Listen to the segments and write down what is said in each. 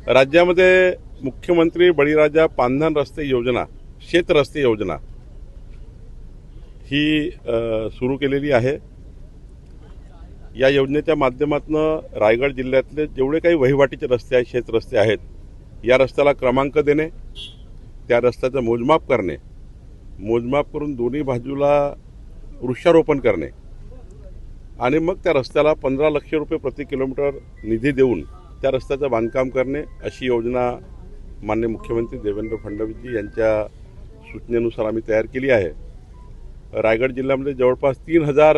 राज्यामध्ये मुख्यमंत्री बळीराजा पांधन रस्ते योजना, शेत रस्ते योजना ही सुरू केलेली आहे। या योजनेच्या माध्यमातून रायगड जिल्ह्यातले जेवढे काही वहिवाटीचे रस्ते आहेत, शेत रस्ते आहेत, या रस्त्याला क्रमांक देणे, त्या रस्त्याचं मोजमाप करणे, मोजमाप करून दोन्ही बाजूला वृक्षारोपण करणे आणि मग त्या रस्त्याला 15 लाख रुपये प्रति किलोमीटर निधी देऊन त्या रस्त्याचं बांधकाम करणे, अशी योजना माननीय मुख्यमंत्री देवेंद्र फडणवीसजी यांच्या सूचनेनुसार आम्ही तयार केली आहे। रायगड जिल्ह्यामध्ये जवळपास 3000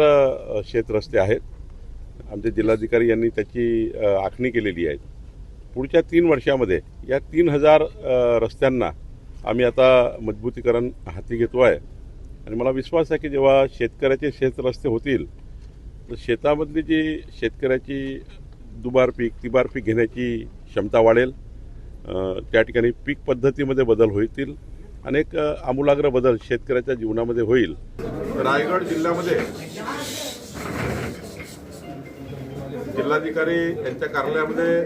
शेत रस्ते आहेत। आमचे जिल्हाधिकारी यांनी त्याची आखणी केलेली आहे। पुढच्या 3 वर्षामध्ये या 3000 रस्त्यांना आम्ही आता मजबूतीकरण हाती घेतो आहे आणि मला विश्वास आहे की जेव्हा शेतकऱ्याचे शेत रस्ते होतील तर शेतामधली जी शेतकऱ्याची दुबार पीक तिबार पीक घेण्याची क्षमता वाढेल। त्या ठिकाणी पीक पद्धतीमध्ये बदल होतील, अनेक आमूलाग्र बदल शेतकऱ्याच्या जीवनामध्ये होईल। रायगड जिल्ह्यामध्ये जिल्हाधिकारी यांच्या कार्यालयामध्ये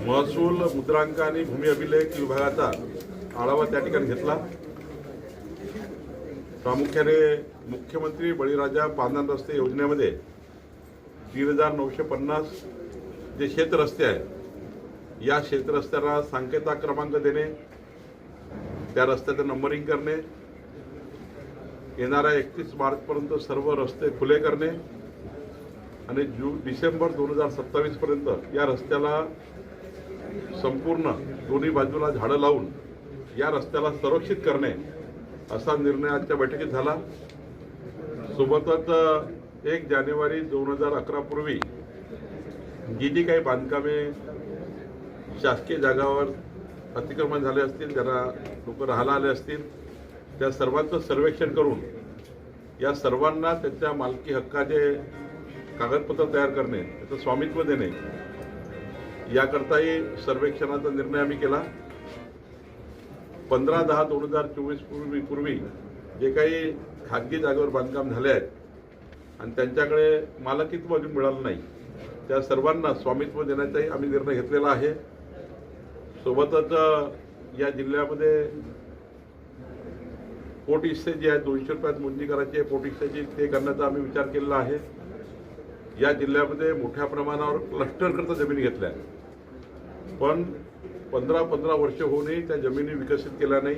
महसूल, मुद्रांक आणि भूमी अभिलेख विभागाचा आढावा त्या ठिकाणी घेतला। प्रामुख्याने मुख्यमंत्री बळीराजा पांधन रस्ते योजनेमध्ये 3950 जे शेत रस्ते आहेत, या शेत रस्त्याला सांकेता क्रमांक देणे, त्या रस्त्याचं नंबरिंग करणे, येणाऱ्या 31 मार्चपर्यंत सर्व रस्ते खुले करणे आणि डिसेंबर 2027 पर्यंत या रस्त्याला संपूर्ण दोन्ही बाजूला झाडं लावून या रस्त्याला संरक्षित करणे, असा निर्णय आजच्या बैठकीत झाला। सोबतच 1 जानेवारी 2011 पूर्वी जी काही बांधकामे शासकीय जागावर अतिक्रमण झाले असतील, ज्यांना लोक राहायला आले असतील, त्या सर्वांचं सर्वेक्षण करून या सर्वांना त्यांच्या मालकी हक्काचे कागदपत्र तयार करणे, त्याचं स्वामित्व देणे, याकरताही सर्वेक्षणाचा निर्णय आम्ही केला। 15/10/2024 पूर्वी जे काही खाजगी जागेवर बांधकाम झाले आहेत आणि त्यांच्याकडे मालकीत्व अजून मिळालं नाही, त्या सर्वांना स्वामित्व देण्याचाही आम्ही निर्णय घेतलेला आहे। सोबतच या जिल्ह्यामध्ये पोट हिस्से जे आहेत 200 रुपयात मोजणी करायची आहे, पोट हिस्सेची ते करण्याचा आम्ही विचार केलेला आहे। या जिल्ह्यामध्ये मोठ्या प्रमाणावर क्लस्टरकरता जमिनी घेतल्या, पण 15 वर्ष होऊनही त्या जमिनी विकसित केल्या नाही।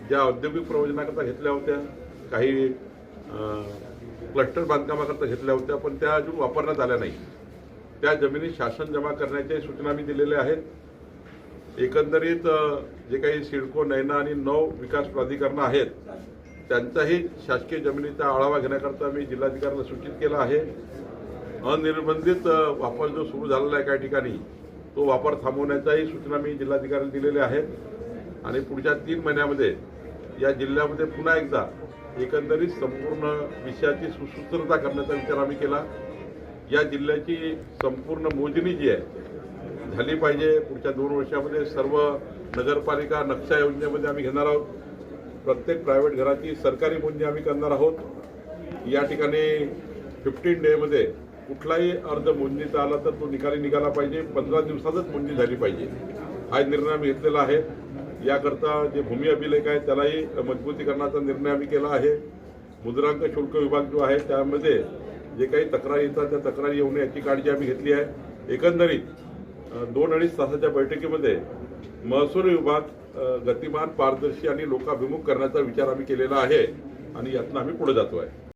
ज्या औद्योगिक प्रयोजनाकरता घेतल्या होत्या, काही क्लस्टर बांधकामाकरता घेतल्या होत्या, पण त्या अजून वापरण्यात आल्या नाही। त्या जमिनी शासन जमा करण्याच्या सूचना मी दिलेल्या आहेत। एकंदरीत जे काही सिडको, नैना आणि 9 विकास प्राधिकरण आहेत, त्यांचाही शासकीय जमिनीचा आढावा घेण्याकरता मी जिल्हाधिकाऱ्यांना सूचित केलं आहे। अनिर्बंधित वापर जो सुरू झालेला आहे काही ठिकाणी, तो वापर थांबवण्याच्याही सूचना मी जिल्हाधिकाऱ्यांना दिलेल्या आहेत आणि पुढच्या 3 महिन्यामध्ये या जिल्ह्यामध्ये पुन्हा एकदा एकंदरीत संपूर्ण विषयाची सुसूत्रता करण्याचा विचार आम्ही केला। या जिल्ह्याची संपूर्ण मोजणी जी आहे झाली पाहिजे। पुढच्या 2 वर्षामध्ये सर्व नगरपालिका नक्षा योजनेमध्ये आम्ही घेणार आहोत। प्रत्येक प्रायव्हेट घराची सरकारी मोजणी आम्ही करणार आहोत। या ठिकाणी 15 डेमध्ये कुठलाही अर्ज मोजणीचा आला तर तो निघाला पाहिजे, 15 दिवसातच मोजणी झाली पाहिजे, हा निर्णय आम्ही घेतलेला आहे। याकरता जे भूमी अभिलेख आहे त्यालाही मजबूतीकरणाचा निर्णय आम्ही केला आहे। मुद्रांक शुल्क विभाग जो आहे त्यामध्ये जे काही तक्रारी येतात त्या तक्रारी येऊ नये याची काळजी आम्ही घेतली आहे। एकंदरीत 2-2.5 तासाच्या बैठकीमध्ये महसूल विभाग गतिमान, पारदर्शी आणि लोकाभिमुख करण्याचा विचार आम्ही केलेला आहे आणि यातनं आम्ही पुढे जातो आहे।